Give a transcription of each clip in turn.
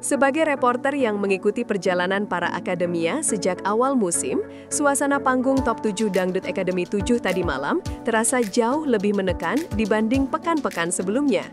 Sebagai reporter yang mengikuti perjalanan para akademia sejak awal musim, suasana panggung Top 7 Dangdut Academy 7 tadi malam terasa jauh lebih menekan dibanding pekan-pekan sebelumnya.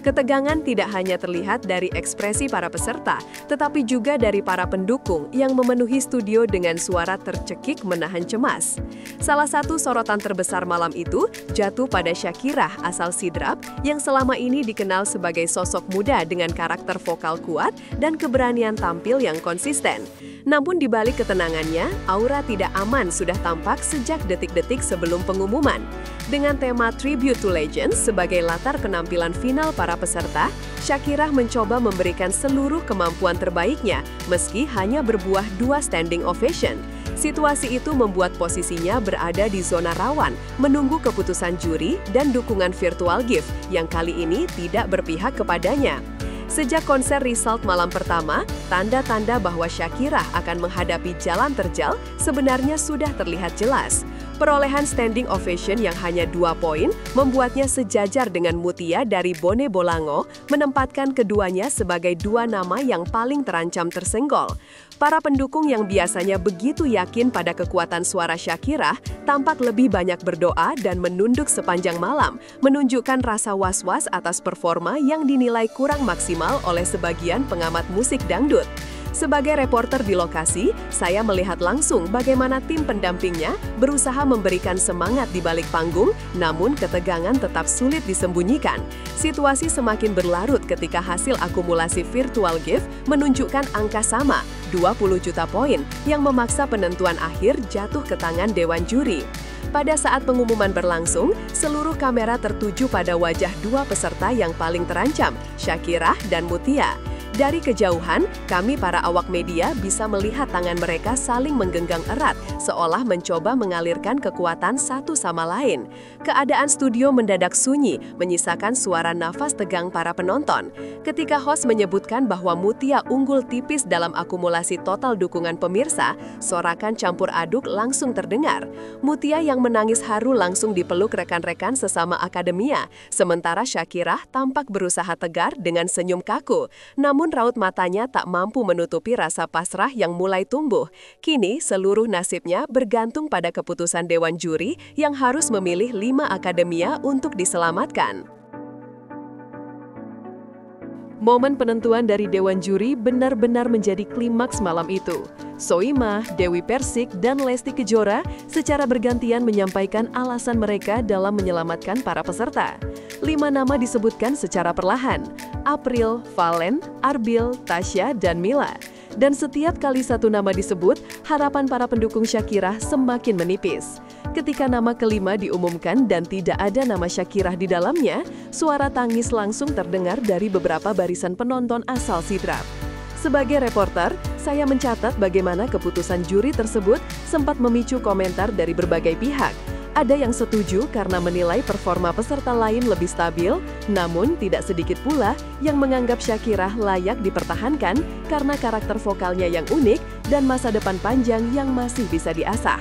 Ketegangan tidak hanya terlihat dari ekspresi para peserta, tetapi juga dari para pendukung yang memenuhi studio dengan suara tercekik menahan cemas. Salah satu sorotan terbesar malam itu jatuh pada Shakira asal Sidrap yang selama ini dikenal sebagai sosok muda dengan karakter vokal kuat dan keberanian tampil yang konsisten. Namun di balik ketenangannya, aura tidak aman sudah tampak sejak detik-detik sebelum pengumuman. Dengan tema Tribute to Legends sebagai latar penampilan final para peserta, Shakira mencoba memberikan seluruh kemampuan terbaiknya meski hanya berbuah 2 standing ovation. Situasi itu membuat posisinya berada di zona rawan, menunggu keputusan juri dan dukungan virtual gift yang kali ini tidak berpihak kepadanya. Sejak konser result malam pertama, tanda-tanda bahwa Shakira akan menghadapi jalan terjal sebenarnya sudah terlihat jelas. Perolehan standing ovation yang hanya 2 poin membuatnya sejajar dengan Mutia dari Bone Bolango, menempatkan keduanya sebagai 2 nama yang paling terancam tersenggol. Para pendukung yang biasanya begitu yakin pada kekuatan suara Shakira tampak lebih banyak berdoa dan menunduk sepanjang malam, menunjukkan rasa was-was atas performa yang dinilai kurang maksimal oleh sebagian pengamat musik dangdut. Sebagai reporter di lokasi, saya melihat langsung bagaimana tim pendampingnya berusaha memberikan semangat di balik panggung, namun ketegangan tetap sulit disembunyikan. Situasi semakin berlarut ketika hasil akumulasi virtual gift menunjukkan angka sama, 20 juta poin, yang memaksa penentuan akhir jatuh ke tangan Dewan Juri. Pada saat pengumuman berlangsung, seluruh kamera tertuju pada wajah 2 peserta yang paling terancam, Shakira dan Mutia. Dari kejauhan, kami para awak media bisa melihat tangan mereka saling menggenggam erat, seolah mencoba mengalirkan kekuatan satu sama lain. Keadaan studio mendadak sunyi, menyisakan suara nafas tegang para penonton. Ketika host menyebutkan bahwa Mutia unggul tipis dalam akumulasi total dukungan pemirsa, sorakan campur aduk langsung terdengar. Mutia yang menangis haru langsung dipeluk rekan-rekan sesama akademia, sementara Shakira tampak berusaha tegar dengan senyum kaku. Namun raut matanya tak mampu menutupi rasa pasrah yang mulai tumbuh. Kini seluruh nasibnya bergantung pada keputusan Dewan Juri yang harus memilih 5 akademia untuk diselamatkan. Momen penentuan dari Dewan Juri benar-benar menjadi klimaks malam itu. Soimah, Dewi Persik, dan Lesti Kejora secara bergantian menyampaikan alasan mereka dalam menyelamatkan para peserta. 5 nama disebutkan secara perlahan: April, Valen, Arbil, Tasya, dan Mila. Dan setiap kali satu nama disebut, harapan para pendukung Shakira semakin menipis. Ketika nama kelima diumumkan dan tidak ada nama Shakira di dalamnya, suara tangis langsung terdengar dari beberapa barisan penonton asal Sidrap. Sebagai reporter, saya mencatat bagaimana keputusan juri tersebut sempat memicu komentar dari berbagai pihak. Ada yang setuju karena menilai performa peserta lain lebih stabil, namun tidak sedikit pula yang menganggap Shakira layak dipertahankan karena karakter vokalnya yang unik dan masa depan panjang yang masih bisa diasah.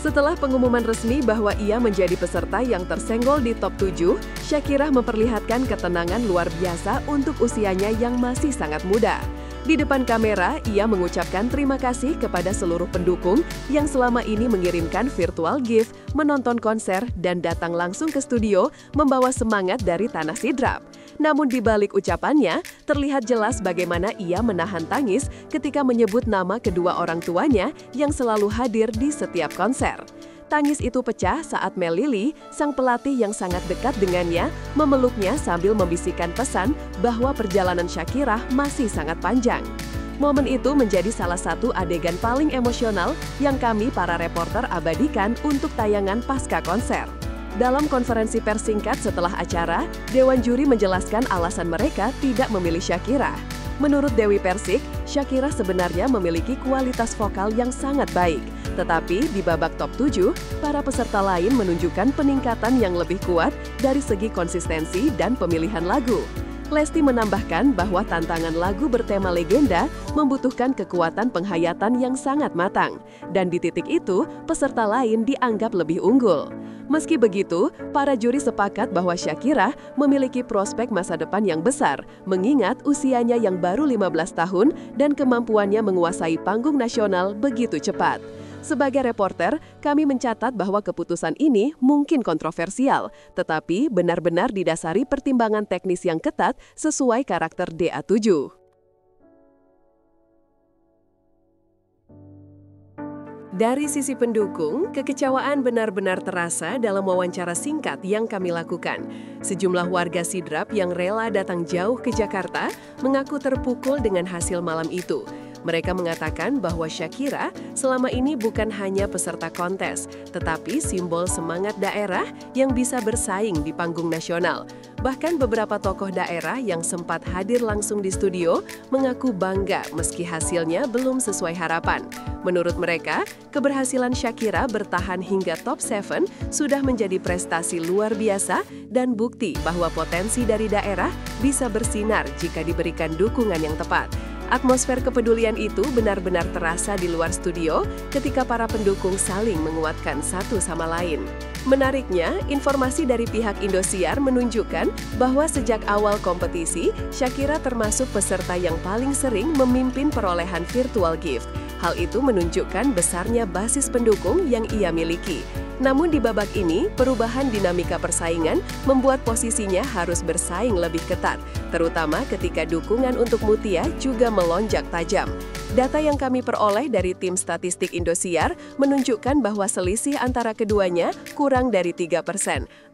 Setelah pengumuman resmi bahwa ia menjadi peserta yang tersenggol di top 7, Shakira memperlihatkan ketenangan luar biasa untuk usianya yang masih sangat muda. Di depan kamera, ia mengucapkan terima kasih kepada seluruh pendukung yang selama ini mengirimkan virtual gift, menonton konser, dan datang langsung ke studio membawa semangat dari tanah Sidrap. Namun di balik ucapannya, terlihat jelas bagaimana ia menahan tangis ketika menyebut nama kedua orang tuanya yang selalu hadir di setiap konser. Tangis itu pecah saat Mel Lily, sang pelatih yang sangat dekat dengannya, memeluknya sambil membisikkan pesan bahwa perjalanan Shakira masih sangat panjang. Momen itu menjadi salah satu adegan paling emosional yang kami para reporter abadikan untuk tayangan pasca konser. Dalam konferensi pers singkat setelah acara, Dewan Juri menjelaskan alasan mereka tidak memilih Shakira. Menurut Dewi Persik, Shakira sebenarnya memiliki kualitas vokal yang sangat baik. Tetapi di babak top 7, para peserta lain menunjukkan peningkatan yang lebih kuat dari segi konsistensi dan pemilihan lagu. Lesti menambahkan bahwa tantangan lagu bertema legenda membutuhkan kekuatan penghayatan yang sangat matang. Dan di titik itu, peserta lain dianggap lebih unggul. Meski begitu, para juri sepakat bahwa Shakira memiliki prospek masa depan yang besar, mengingat usianya yang baru 15 tahun dan kemampuannya menguasai panggung nasional begitu cepat. Sebagai reporter, kami mencatat bahwa keputusan ini mungkin kontroversial, tetapi benar-benar didasari pertimbangan teknis yang ketat sesuai karakter DA7. Dari sisi pendukung, kekecewaan benar-benar terasa dalam wawancara singkat yang kami lakukan. Sejumlah warga Sidrap yang rela datang jauh ke Jakarta mengaku terpukul dengan hasil malam itu. Mereka mengatakan bahwa Shakira selama ini bukan hanya peserta kontes, tetapi simbol semangat daerah yang bisa bersaing di panggung nasional. Bahkan beberapa tokoh daerah yang sempat hadir langsung di studio mengaku bangga meski hasilnya belum sesuai harapan. Menurut mereka, keberhasilan Shakira bertahan hingga top 7 sudah menjadi prestasi luar biasa dan bukti bahwa potensi dari daerah bisa bersinar jika diberikan dukungan yang tepat. Atmosfer kepedulian itu benar-benar terasa di luar studio ketika para pendukung saling menguatkan satu sama lain. Menariknya, informasi dari pihak Indosiar menunjukkan bahwa sejak awal kompetisi, Shakira termasuk peserta yang paling sering memimpin perolehan virtual gift. Hal itu menunjukkan besarnya basis pendukung yang ia miliki. Namun di babak ini, perubahan dinamika persaingan membuat posisinya harus bersaing lebih ketat, terutama ketika dukungan untuk Mutia juga melonjak tajam. Data yang kami peroleh dari tim statistik Indosiar menunjukkan bahwa selisih antara keduanya kurang dari 3%,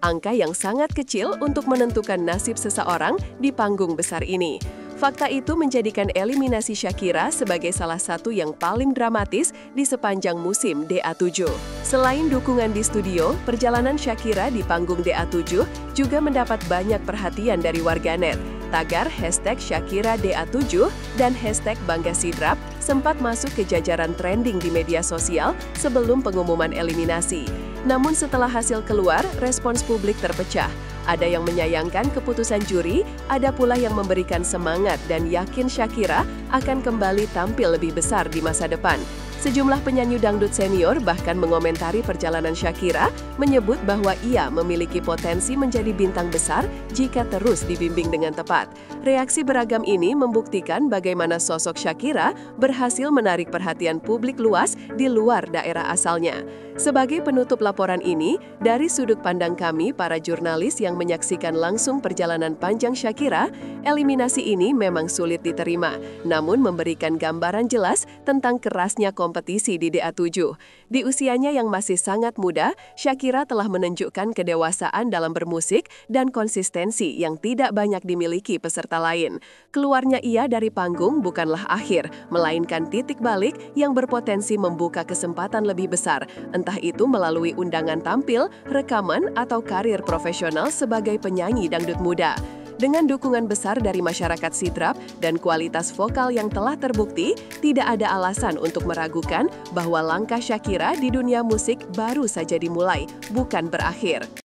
angka yang sangat kecil untuk menentukan nasib seseorang di panggung besar ini. Fakta itu menjadikan eliminasi Shakira sebagai salah satu yang paling dramatis di sepanjang musim DA7. Selain dukungan di studio, perjalanan Shakira di panggung DA7 juga mendapat banyak perhatian dari warganet. Tagar #Shakira DA7 dan #Bangga Sidrap sempat masuk ke jajaran trending di media sosial sebelum pengumuman eliminasi. Namun setelah hasil keluar, respons publik terpecah. Ada yang menyayangkan keputusan juri, ada pula yang memberikan semangat dan yakin Shakira akan kembali tampil lebih besar di masa depan. Sejumlah penyanyi dangdut senior bahkan mengomentari perjalanan Shakira, menyebut bahwa ia memiliki potensi menjadi bintang besar jika terus dibimbing dengan tepat. Reaksi beragam ini membuktikan bagaimana sosok Shakira berhasil menarik perhatian publik luas di luar daerah asalnya. Sebagai penutup laporan ini, dari sudut pandang kami, para jurnalis yang menyaksikan langsung perjalanan panjang Shakira, eliminasi ini memang sulit diterima, namun memberikan gambaran jelas tentang kerasnya kompetisi di DA7. Di usianya yang masih sangat muda, Shakira telah menunjukkan kedewasaan dalam bermusik dan konsistensi yang tidak banyak dimiliki peserta lain. Keluarnya ia dari panggung bukanlah akhir, melainkan titik balik yang berpotensi membuka kesempatan lebih besar, entah itu melalui undangan tampil, rekaman, atau karir profesional sebagai penyanyi dangdut muda. Dengan dukungan besar dari masyarakat Sidrap dan kualitas vokal yang telah terbukti, tidak ada alasan untuk meragukan bahwa langkah Shakira di dunia musik baru saja dimulai, bukan berakhir.